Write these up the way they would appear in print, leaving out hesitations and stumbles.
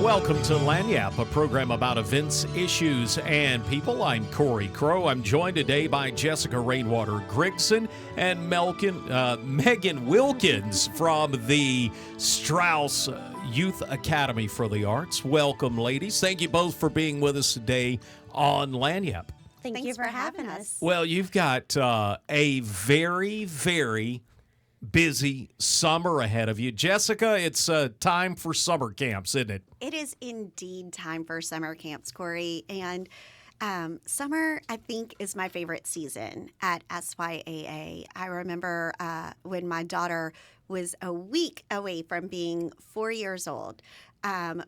Welcome to Lagniappe, a program about events, issues, and people. I'm Cory Crowe. I'm joined today by Jessica Rainwater-Grigson and Megan Wilkins from the Strauss Youth Academy for the Arts. Welcome, ladies. Thank you both for being with us today on Lagniappe. Thanks you for having us. Well, you've got a very, very busy summer ahead of you. Jessica, it's time for summer camps, isn't it? It is indeed time for summer camps, Cory. And summer, I think, is my favorite season at SYAA. I remember when my daughter was a week away from being 4 years old.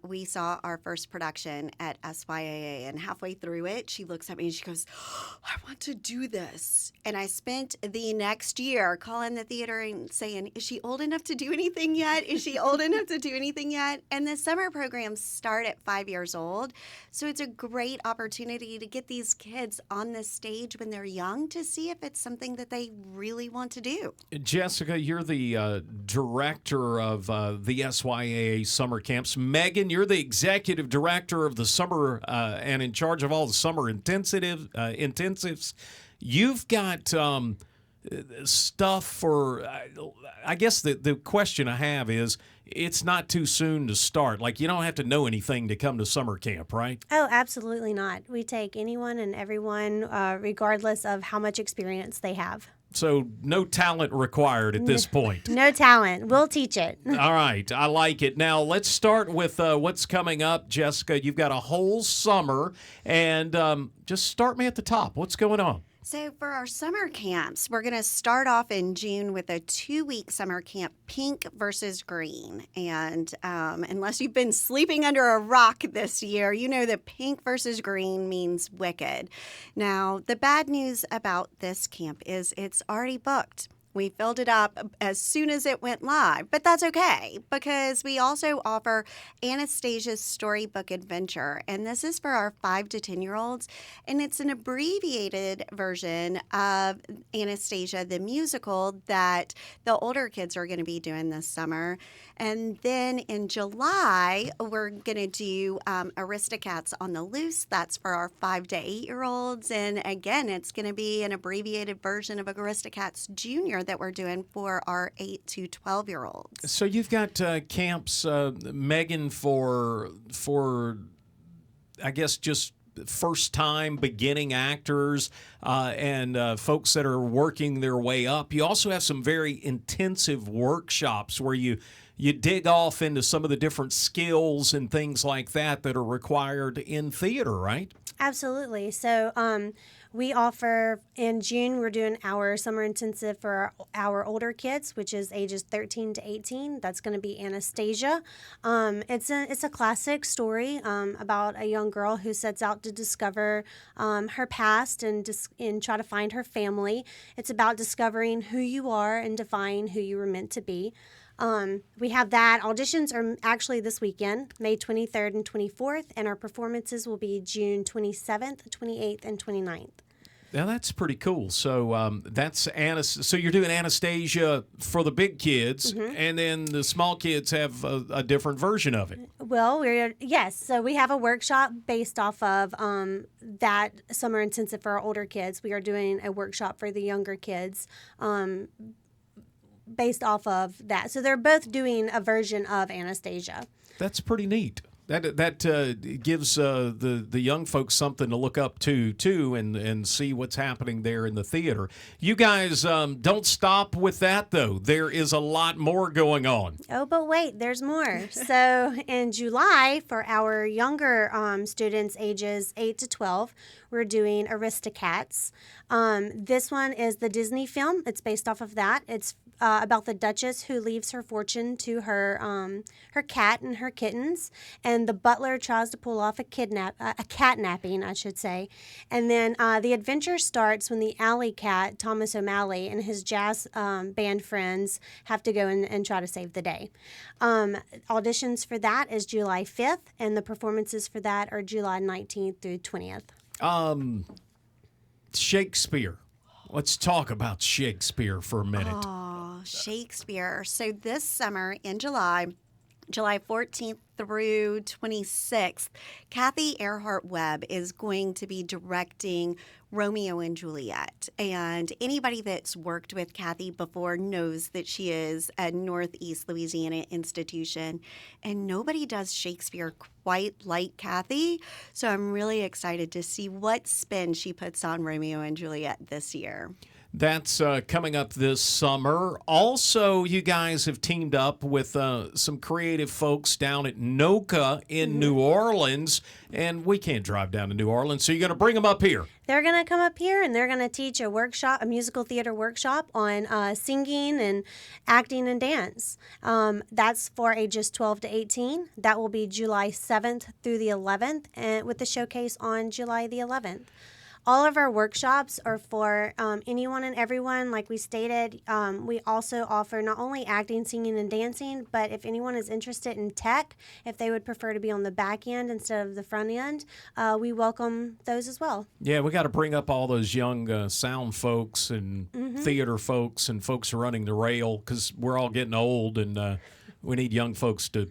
We saw our first production at SYAA, and halfway through it, she looks at me and she goes, I want to do this. And I spent the next year calling the theater and saying, is she old enough to do anything yet? Is she old enough to do anything yet? And the summer programs start at 5 years old. So it's a great opportunity to get these kids on the stage when they're young to see if it's something that they really want to do. Jessica, you're the director of the SYAA summer camps. Megan, you're the executive director of the summer and in charge of all the summer intensives. You've got stuff for, I guess the question I have is, it's not too soon to start. Like, you don't have to know anything to come to summer camp, right? Oh, absolutely not. We take anyone and everyone, regardless of how much experience they have. So no talent required at this point. No talent. We'll teach it. All right. I like it. Now, let's start with what's coming up. Jessica, you've got a whole summer, and just start me at the top. What's going on? So for our summer camps, we're going to start off in June with a 2-week summer camp, Pink versus Green. And unless you've been sleeping under a rock this year, you know that Pink versus Green means wicked. Now, the bad news about this camp is it's already booked. We filled it up as soon as it went live, but that's okay because we also offer Anastasia's Storybook Adventure, and this is for our 5 to 10-year-olds, and it's an abbreviated version of Anastasia the musical that the older kids are going to be doing this summer. And then in July, we're going to do Aristocats on the Loose. That's for our 5 to 8-year-olds, and again, it's going to be an abbreviated version of Aristocats Junior that we're doing for our 8 to 12-year-olds. So you've got camps, Megan, for I guess just first-time beginning actors and folks that are working their way up. You also have some very intensive workshops where you dig off into some of the different skills and things like that are required in theater, right? Absolutely. So we offer, in June, we're doing our summer intensive for our older kids, which is ages 13 to 18. That's going to be Anastasia. It's a classic story about a young girl who sets out to discover her past and try to find her family. It's about discovering who you are and defining who you were meant to be. We have that. Auditions are actually this weekend, May 23rd and 24th, and our performances will be June 27th, 28th, and 29th. Now, that's pretty cool. So so you're doing Anastasia for the big kids, and then the small kids have a different version of it. Well, yes. So we have a workshop based off of that summer intensive for our older kids. We are doing a workshop for the younger kids. Based off of that. So they're both doing a version of Anastasia. That's pretty neat. That gives the young folks something to look up to, too, and see what's happening there in the theater. You guys don't stop with that, though. There is a lot more going on. Oh, but wait, there's more. So in July, for our younger students ages 8 to 12, we're doing Aristocats. This one is the Disney film. It's based off of that. It's about the Duchess who leaves her fortune to her cat and her kittens, and the butler tries to pull off a catnapping, I should say. And then the adventure starts when the alley cat, Thomas O'Malley, and his jazz band friends have to go and try to save the day. Auditions for that is July 5th, and the performances for that are July 19th through 20th. Shakespeare. Let's talk about Shakespeare for a minute. Oh, Shakespeare. So this summer in July, July 14th through 26th, Kathy Earhart Webb is going to be directing Romeo and Juliet. And anybody that's worked with Kathy before knows that she is a Northeast Louisiana institution, and nobody does Shakespeare quite like Kathy. So I'm really excited to see what spin she puts on Romeo and Juliet this year. That's coming up this summer. Also, you guys have teamed up with some creative folks down at NOCA in New Orleans, and we can't drive down to New Orleans, so you're going to bring them up here. They're going to come up here and they're going to teach a workshop, a musical theater workshop on singing and acting and dance. That's for ages 12 to 18. That will be July 7th through the 11th, and with the showcase on July the 11th. All of our workshops are for anyone and everyone. Like we stated, we also offer not only acting, singing, and dancing, but if anyone is interested in tech, if they would prefer to be on the back end instead of the front end, we welcome those as well. Yeah, we got to bring up all those young sound folks and theater folks and folks running the rail, because we're all getting old and we need young folks to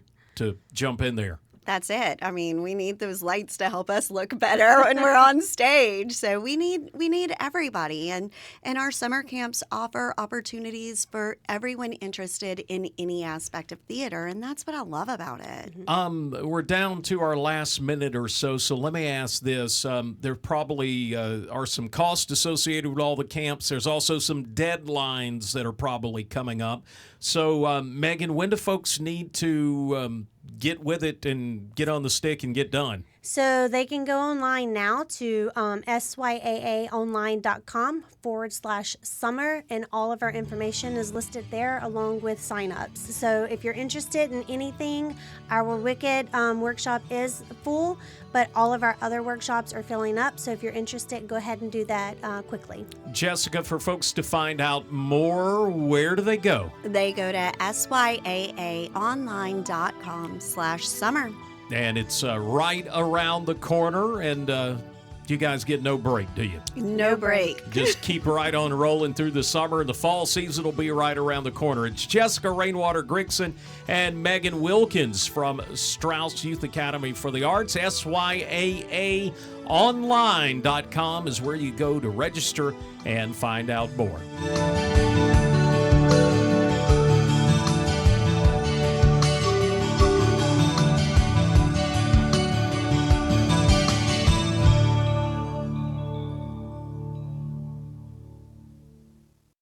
jump in there. That's it. I mean, we need those lights to help us look better when we're on stage. So we need everybody. And our summer camps offer opportunities for everyone interested in any aspect of theater. And that's what I love about it. We're down to our last minute or so let me ask this. There probably are some costs associated with all the camps. There's also some deadlines that are probably coming up. So, Megan, when do folks need to get with it and get on the stick and get done? So they can go online now to SYAAonline.com/summer, and all of our information is listed there along with signups. So if you're interested in anything, our Wicked workshop is full, but all of our other workshops are filling up. So if you're interested, go ahead and do that quickly. Jessica, for folks to find out more, where do they go? They go to SYAAonline.com/summer. And it's right around the corner, and you guys get no break, do you? No break. Just keep right on rolling through the summer, and the fall season will be right around the corner. It's Jessica Rainwater-Grigson and Megan Wilkins from Strauss Youth Academy for the Arts. SYAAonline.com is where you go to register and find out more.